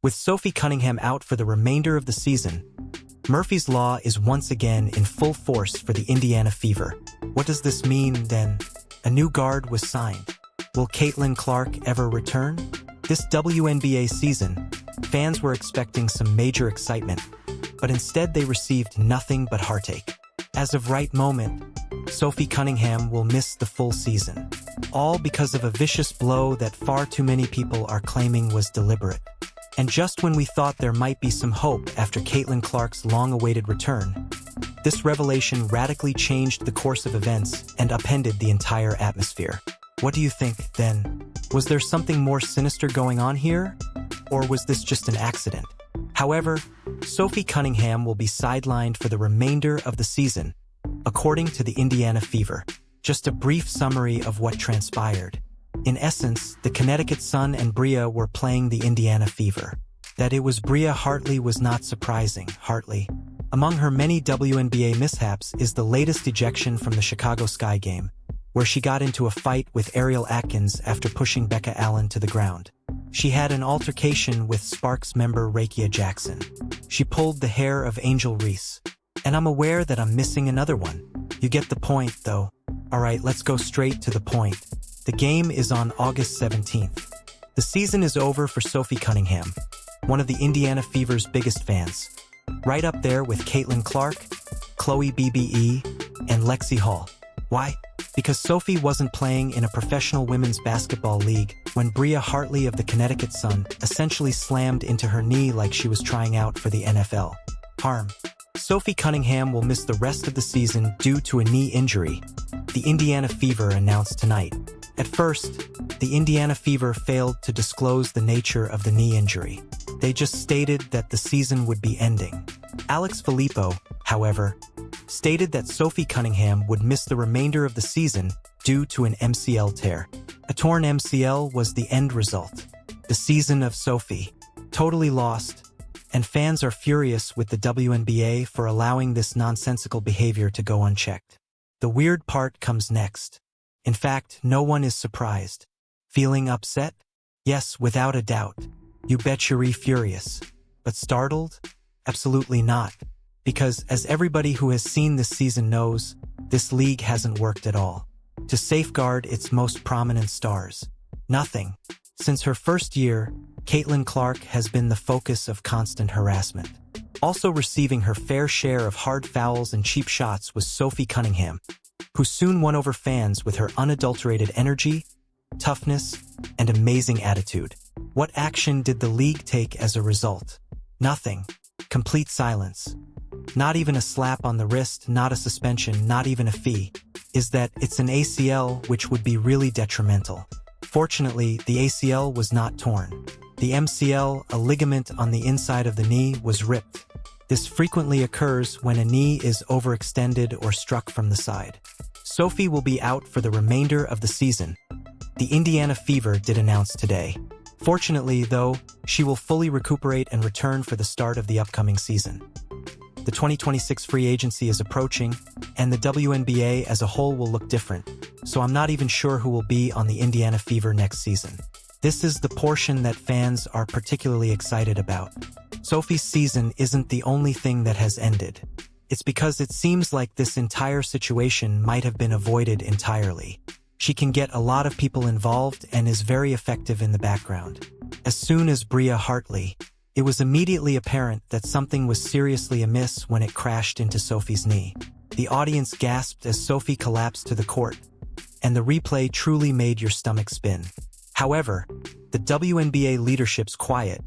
With Sophie Cunningham out for the remainder of the season, Murphy's Law is once again in full force for the Indiana Fever. What does this mean, then? A new guard was signed. Will Caitlin Clark ever return? This WNBA season, fans were expecting some major excitement, but instead they received nothing but heartache. As of right moment, Sophie Cunningham will miss the full season, all because of a vicious blow that far too many people are claiming was deliberate. And just when we thought there might be some hope after Caitlin Clark's long-awaited return, this revelation radically changed the course of events and upended the entire atmosphere. What do you think, then? Was there something more sinister going on here? Or was this just an accident? However, Sophie Cunningham will be sidelined for the remainder of the season, according to the Indiana Fever. Just a brief summary of what transpired. In essence, the Connecticut Sun and Bria were playing the Indiana Fever. That it was Bria Hartley was not surprising. Hartley, among her many WNBA mishaps, is the latest ejection from the Chicago Sky game, where she got into a fight with Ariel Atkins after pushing Becca Allen to the ground. She had an altercation with Sparks member Rakia Jackson. She pulled the hair of Angel Reese. And I'm aware that I'm missing another one. You get the point, though. Alright, let's go straight to the point. The game is on August 17th. The season is over for Sophie Cunningham, one of the Indiana Fever's biggest fans. Right up there with Caitlin Clark, Chloe BBE, and Lexi Hall. Why? Because Sophie wasn't playing in a professional women's basketball league when Bria Hartley of the Connecticut Sun essentially slammed into her knee like she was trying out for the NFL. Harm. Sophie Cunningham will miss the rest of the season due to a knee injury, the Indiana Fever announced tonight. At first, the Indiana Fever failed to disclose the nature of the knee injury. They just stated that the season would be ending. Alex Filippo, however, stated that Sophie Cunningham would miss the remainder of the season due to an MCL tear. A torn MCL was the end result. The season of Sophie, totally lost, and fans are furious with the WNBA for allowing this nonsensical behavior to go unchecked. The weird part comes next. In fact, no one is surprised. Feeling upset? Yes, without a doubt. You bet you're furious. But startled? Absolutely not. Because, as everybody who has seen this season knows, this league hasn't worked at all to safeguard its most prominent stars. Nothing. Since her first year, Caitlin Clark has been the focus of constant harassment. Also receiving her fair share of hard fouls and cheap shots was Sophie Cunningham, who soon won over fans with her unadulterated energy, toughness, and amazing attitude. What action did the league take as a result? Nothing. Complete silence. Not even a slap on the wrist, not a suspension, not even a fee. Is that it's an ACL, which would be really detrimental. Fortunately, the ACL was not torn. The MCL, a ligament on the inside of the knee, was ripped. This frequently occurs when a knee is overextended or struck from the side. Sophie will be out for the remainder of the season, the Indiana Fever did announce today. Fortunately, though, she will fully recuperate and return for the start of the upcoming season. The 2026 free agency is approaching, and the WNBA as a whole will look different, so I'm not even sure who will be on the Indiana Fever next season. This is the portion that fans are particularly excited about. Sophie's season isn't the only thing that has ended. It's because it seems like this entire situation might have been avoided entirely. She can get a lot of people involved and is very effective in the background. As soon as Bria Hartley, it was immediately apparent that something was seriously amiss when it crashed into Sophie's knee. The audience gasped as Sophie collapsed to the court, and the replay truly made your stomach spin. However, the WNBA leadership's quiet,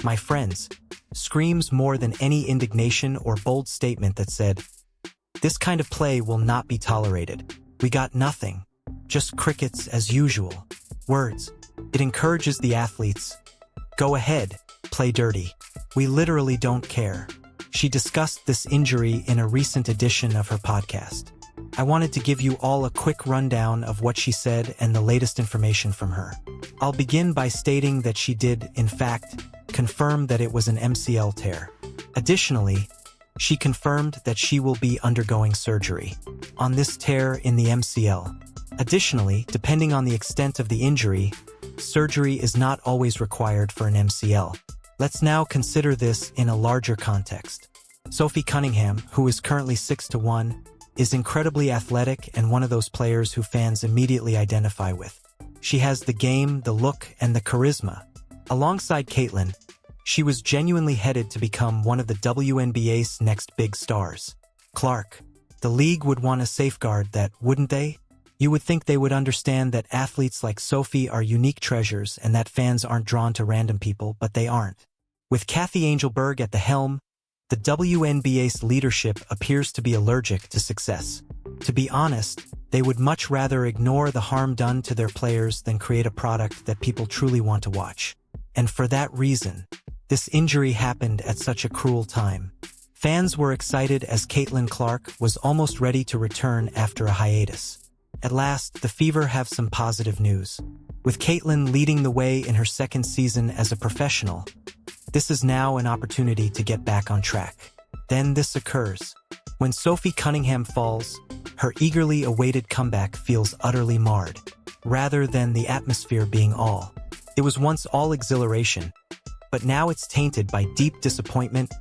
"My friends," screams more than any indignation or bold statement that said, "This kind of play will not be tolerated. We got nothing. Just crickets as usual." Words. It encourages the athletes. Go ahead, play dirty. We literally don't care. She discussed this injury in a recent edition of her podcast. I wanted to give you all a quick rundown of what she said and the latest information from her. I'll begin by stating that she did, in fact, confirm that it was an MCL tear. Additionally, she confirmed that she will be undergoing surgery on this tear in the MCL. Additionally, depending on the extent of the injury, surgery is not always required for an MCL. Let's now consider this in a larger context. Sophie Cunningham, who is currently 6-1, is incredibly athletic and one of those players who fans immediately identify with. She has the game, the look, and the charisma. Alongside Caitlin, she was genuinely headed to become one of the WNBA's next big stars. Clark, the league would want to safeguard that, wouldn't they? You would think they would understand that athletes like Sophie are unique treasures and that fans aren't drawn to random people, but they aren't. With Kathy Angelberg at the helm, the WNBA's leadership appears to be allergic to success. To be honest, they would much rather ignore the harm done to their players than create a product that people truly want to watch. And for that reason, this injury happened at such a cruel time. Fans were excited as Caitlin Clark was almost ready to return after a hiatus. At last, the Fever have some positive news. With Caitlin leading the way in her second season as a professional, this is now an opportunity to get back on track. Then this occurs. When Sophie Cunningham falls, her eagerly awaited comeback feels utterly marred, rather than the atmosphere being all. It was once all exhilaration, but now it's tainted by deep disappointment,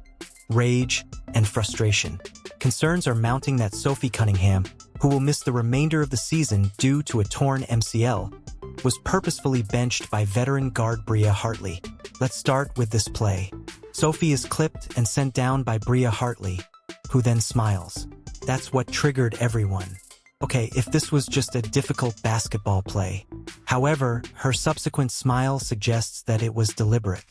rage, and frustration. Concerns are mounting that Sophie Cunningham, who will miss the remainder of the season due to a torn MCL, was purposefully benched by veteran guard Bria Hartley. Let's start with this play. Sophie is clipped and sent down by Bria Hartley, who then smiles. That's what triggered everyone. Okay, if this was just a difficult basketball play. However, her subsequent smile suggests that it was deliberate.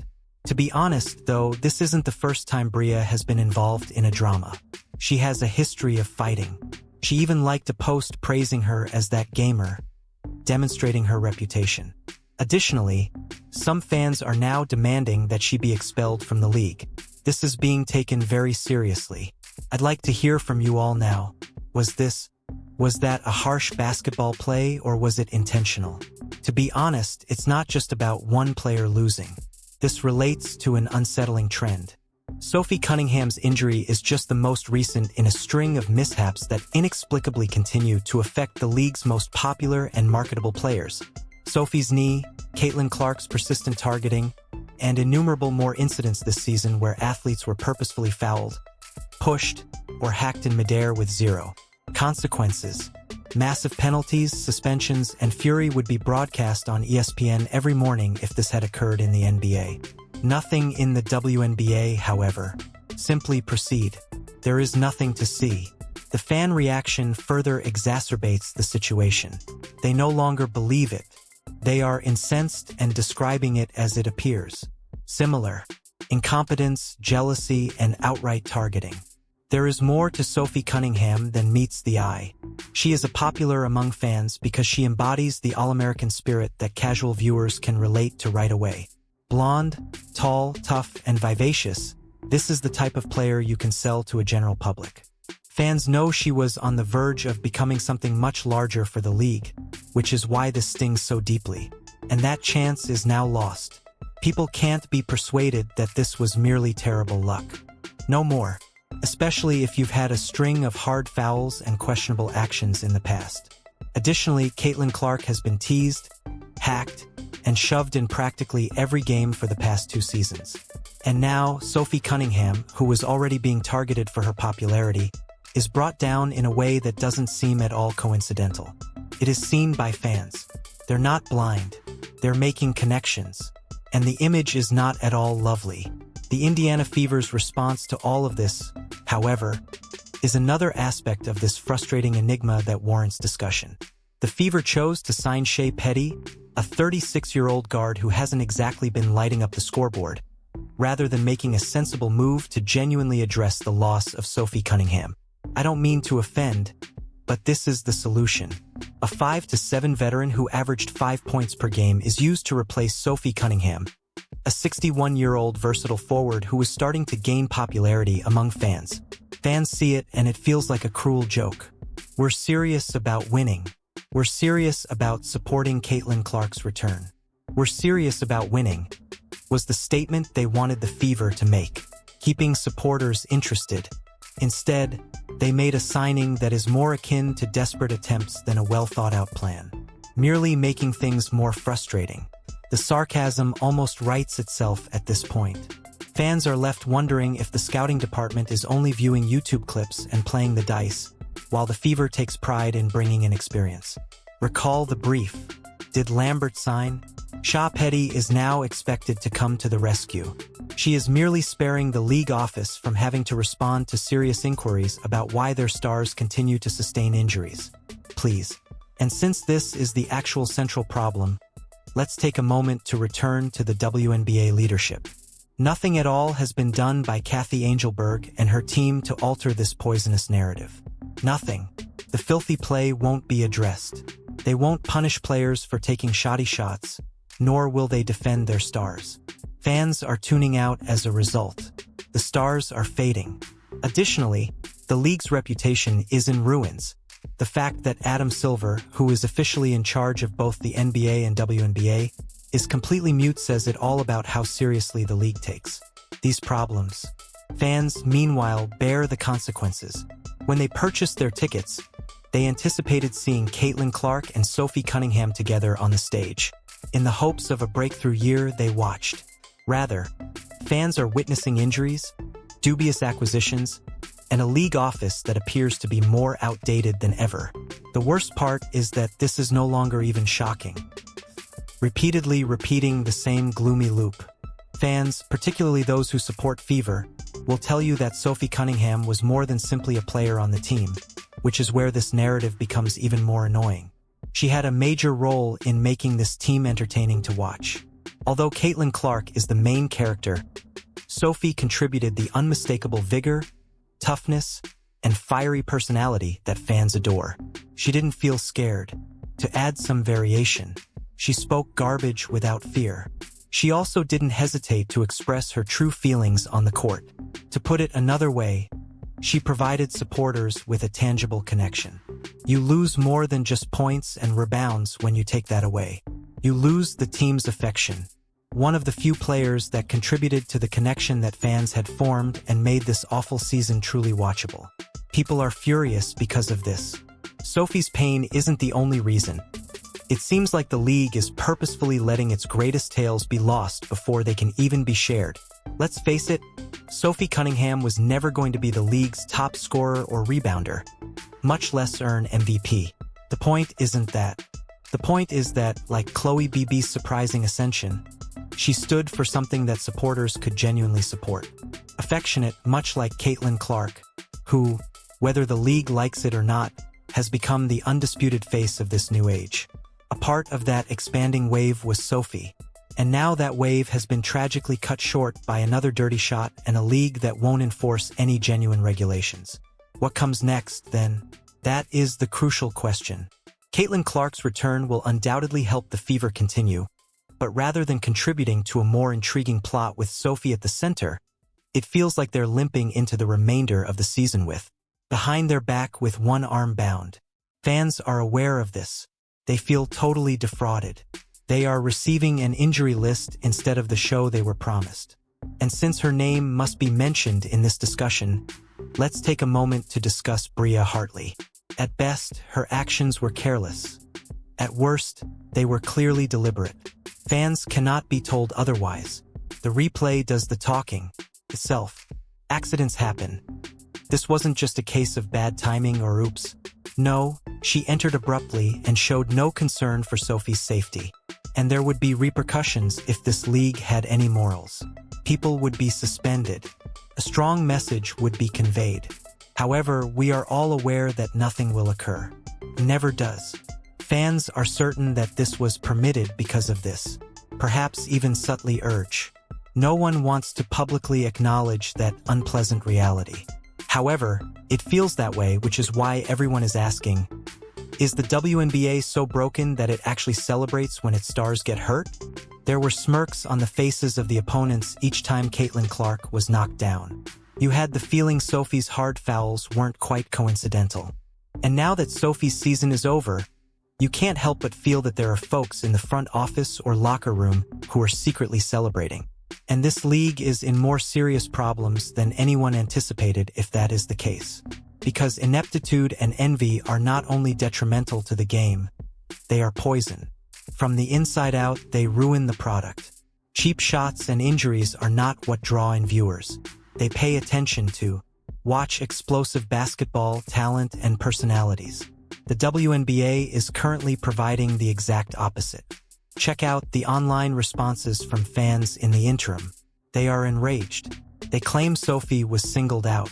To be honest, though, this isn't the first time Bria has been involved in a drama. She has a history of fighting. She even liked a post praising her as that gamer, demonstrating her reputation. Additionally, some fans are now demanding that she be expelled from the league. This is being taken very seriously. I'd like to hear from you all now. Was that a harsh basketball play, or was it intentional? To be honest, it's not just about one player losing. This relates to an unsettling trend. Sophie Cunningham's injury is just the most recent in a string of mishaps that inexplicably continue to affect the league's most popular and marketable players. Sophie's knee, Caitlin Clark's persistent targeting, and innumerable more incidents this season where athletes were purposefully fouled, pushed, or hacked in midair with zero consequences. Massive penalties, suspensions, and fury would be broadcast on ESPN every morning if this had occurred in the NBA. Nothing in the WNBA, however. Simply proceed. There is nothing to see. The fan reaction further exacerbates the situation. They no longer believe it. They are incensed and describing it as it appears. Similar. Incompetence, jealousy, and outright targeting. There is more to Sophie Cunningham than meets the eye. She is popular among fans because she embodies the all-American spirit that casual viewers can relate to right away. Blonde, tall, tough, and vivacious, this is the type of player you can sell to a general public. Fans know she was on the verge of becoming something much larger for the league, which is why this stings so deeply. And that chance is now lost. People can't be persuaded that this was merely terrible luck. No more. Especially if you've had a string of hard fouls and questionable actions in the past. Additionally, Caitlin Clark has been teased, hacked, and shoved in practically every game for the past 2 seasons. And now, Sophie Cunningham, who was already being targeted for her popularity, is brought down in a way that doesn't seem at all coincidental. It is seen by fans. They're not blind. They're making connections. And the image is not at all lovely. The Indiana Fever's response to all of this, however, is another aspect of this frustrating enigma that warrants discussion. The Fever chose to sign Shea Petty, a 36-year-old guard who hasn't exactly been lighting up the scoreboard, rather than making a sensible move to genuinely address the loss of Sophie Cunningham. I don't mean to offend, but this is the solution. A 5-7 veteran who averaged 5 points per game is used to replace Sophie Cunningham, a 61-year-old versatile forward who is starting to gain popularity among fans. Fans see it and it feels like a cruel joke. We're serious about winning. We're serious about supporting Caitlin Clark's return. We're serious about winning, was the statement they wanted the Fever to make, keeping supporters interested. Instead, they made a signing that is more akin to desperate attempts than a well-thought-out plan, merely making things more frustrating. The sarcasm almost writes itself at this point. Fans are left wondering if the scouting department is only viewing YouTube clips and playing the dice, while the Fever takes pride in bringing in experience. Recall the brief. Did Lambert sign? Shah Petty is now expected to come to the rescue. She is merely sparing the league office from having to respond to serious inquiries about why their stars continue to sustain injuries. Please. And since this is the actual central problem, let's take a moment to return to the WNBA leadership. Nothing at all has been done by Kathy Angelberg and her team to alter this poisonous narrative. Nothing. The filthy play won't be addressed. They won't punish players for taking shoddy shots, nor will they defend their stars. Fans are tuning out as a result. The stars are fading. Additionally, the league's reputation is in ruins. The fact that Adam Silver, who is officially in charge of both the NBA and WNBA, is completely mute says it all about how seriously the league takes these problems. Fans, meanwhile, bear the consequences. When they purchased their tickets, they anticipated seeing Caitlin Clark and Sophie Cunningham together on the stage. In the hopes of a breakthrough year, they watched. Rather, fans are witnessing injuries, dubious acquisitions, and a league office that appears to be more outdated than ever. The worst part is that this is no longer even shocking. Repeatedly repeating the same gloomy loop. Fans, particularly those who support Fever, will tell you that Sophie Cunningham was more than simply a player on the team, which is where this narrative becomes even more annoying. She had a major role in making this team entertaining to watch. Although Caitlin Clark is the main character, Sophie contributed the unmistakable vigor, toughness, and fiery personality that fans adore. She didn't feel scared. To add some variation, she spoke garbage without fear. She also didn't hesitate to express her true feelings on the court. To put it another way, she provided supporters with a tangible connection. You lose more than just points and rebounds when you take that away. You lose the team's affection. One of the few players that contributed to the connection that fans had formed and made this awful season truly watchable. People are furious because of this. Sophie's pain isn't the only reason. It seems like the league is purposefully letting its greatest tales be lost before they can even be shared. Let's face it, Sophie Cunningham was never going to be the league's top scorer or rebounder, much less earn MVP. The point isn't that. The point is that, like Chloe Beebe's surprising ascension, she stood for something that supporters could genuinely support. Affectionate, much like Caitlin Clark, who, whether the league likes it or not, has become the undisputed face of this new age. A part of that expanding wave was Sophie, and now that wave has been tragically cut short by another dirty shot and a league that won't enforce any genuine regulations. What comes next, then? That is the crucial question. Caitlin Clark's return will undoubtedly help the Fever continue, but rather than contributing to a more intriguing plot with Sophie at the center, it feels like they're limping into the remainder of the season behind their back with one arm bound. Fans are aware of this. They feel totally defrauded. They are receiving an injury list instead of the show they were promised. And since her name must be mentioned in this discussion, let's take a moment to discuss Bria Hartley. At best, her actions were careless. At worst, they were clearly deliberate. Fans cannot be told otherwise. The replay does the talking itself. Accidents happen. This wasn't just a case of bad timing or oops. No, she entered abruptly and showed no concern for Sophie's safety. And there would be repercussions if this league had any morals. People would be suspended. A strong message would be conveyed. However, we are all aware that nothing will occur. Never does. Fans are certain that this was permitted because of this. Perhaps even subtly urge. No one wants to publicly acknowledge that unpleasant reality. However, it feels that way, which is why everyone is asking, is the WNBA so broken that it actually celebrates when its stars get hurt? There were smirks on the faces of the opponents each time Caitlin Clark was knocked down. You had the feeling Sophie's hard fouls weren't quite coincidental. And now that Sophie's season is over, you can't help but feel that there are folks in the front office or locker room who are secretly celebrating. And this league is in more serious problems than anyone anticipated if that is the case. Because ineptitude and envy are not only detrimental to the game, they are poison. From the inside out, they ruin the product. Cheap shots and injuries are not what draw in viewers. They pay attention to. Watch explosive basketball, talent, and personalities. The WNBA is currently providing the exact opposite. Check out the online responses from fans in the interim. They are enraged. They claim Sophie was singled out.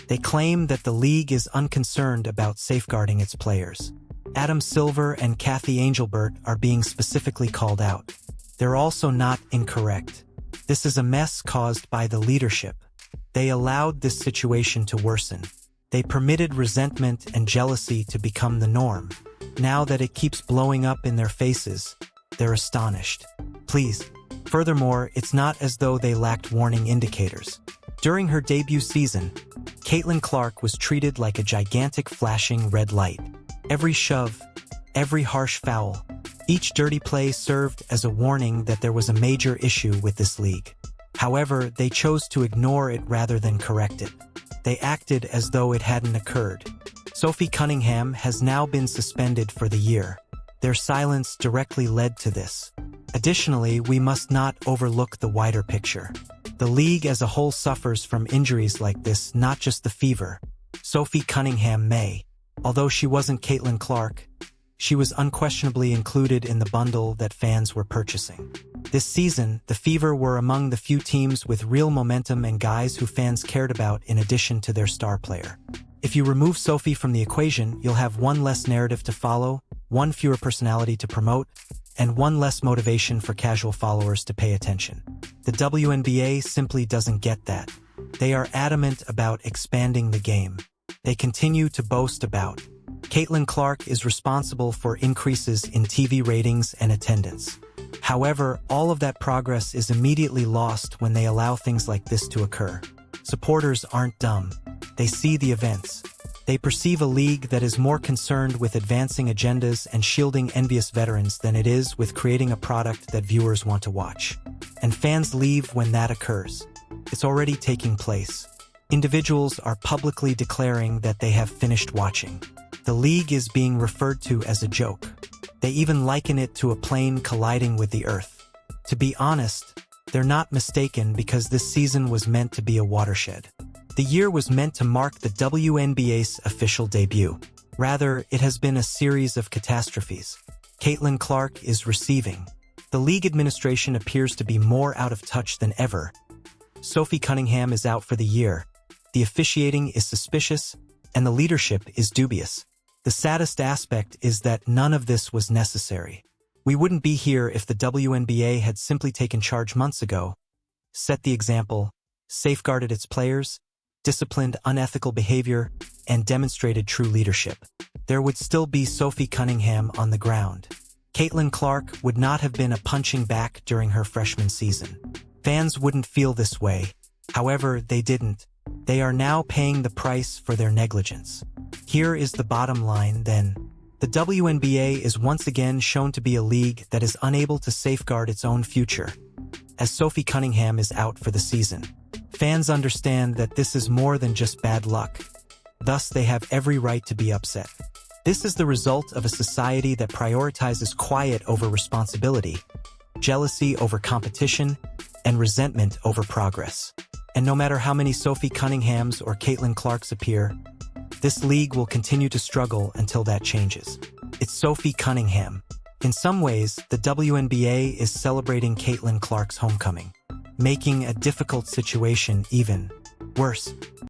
They claim that the league is unconcerned about safeguarding its players. Adam Silver and Kathy Angelbert are being specifically called out. They're also not incorrect. This is a mess caused by the leadership. They allowed this situation to worsen. They permitted resentment and jealousy to become the norm. Now that it keeps blowing up in their faces, they're astonished. Please. Furthermore, it's not as though they lacked warning indicators. During her debut season, Caitlin Clark was treated like a gigantic flashing red light. Every shove, every harsh foul, each dirty play served as a warning that there was a major issue with this league. However, they chose to ignore it rather than correct it. They acted as though it hadn't occurred. Sophie Cunningham has now been suspended for the year. Their silence directly led to this. Additionally, we must not overlook the wider picture. The league as a whole suffers from injuries like this, not just the fever. Sophie Cunningham may. Although she wasn't Caitlin Clark, she was unquestionably included in the bundle that fans were purchasing. This season, the Fever were among the few teams with real momentum and guys who fans cared about in addition to their star player. If you remove Sophie from the equation, you'll have one less narrative to follow, one fewer personality to promote, and one less motivation for casual followers to pay attention. The WNBA simply doesn't get that. They are adamant about expanding the game. They continue to boast about. Caitlin Clark is responsible for increases in TV ratings and attendance. However, all of that progress is immediately lost when they allow things like this to occur. Supporters aren't dumb. They see the events. They perceive a league that is more concerned with advancing agendas and shielding envious veterans than it is with creating a product that viewers want to watch. And fans leave when that occurs. It's already taking place. Individuals are publicly declaring that they have finished watching. The league is being referred to as a joke. They even liken it to a plane colliding with the earth. To be honest, they're not mistaken because this season was meant to be a watershed. The year was meant to mark the WNBA's official debut. Rather, it has been a series of catastrophes. Caitlin Clark is receiving. The league administration appears to be more out of touch than ever. Sophie Cunningham is out for the year. The officiating is suspicious, and the leadership is dubious. The saddest aspect is that none of this was necessary. We wouldn't be here if the WNBA had simply taken charge months ago, set the example, safeguarded its players, disciplined unethical behavior, and demonstrated true leadership. There would still be Sophie Cunningham on the ground. Caitlin Clark would not have been a punching bag during her freshman season. Fans wouldn't feel this way. However, they didn't. They are now paying the price for their negligence. Here is the bottom line, then. The WNBA is once again shown to be a league that is unable to safeguard its own future, as Sophie Cunningham is out for the season. Fans understand that this is more than just bad luck. Thus, they have every right to be upset. This is the result of a society that prioritizes quiet over responsibility, jealousy over competition, and resentment over progress. And no matter how many Sophie Cunninghams or Caitlin Clarks appear, this league will continue to struggle until that changes. It's Sophie Cunningham. In some ways, the WNBA is celebrating Caitlin Clark's homecoming, making a difficult situation even worse.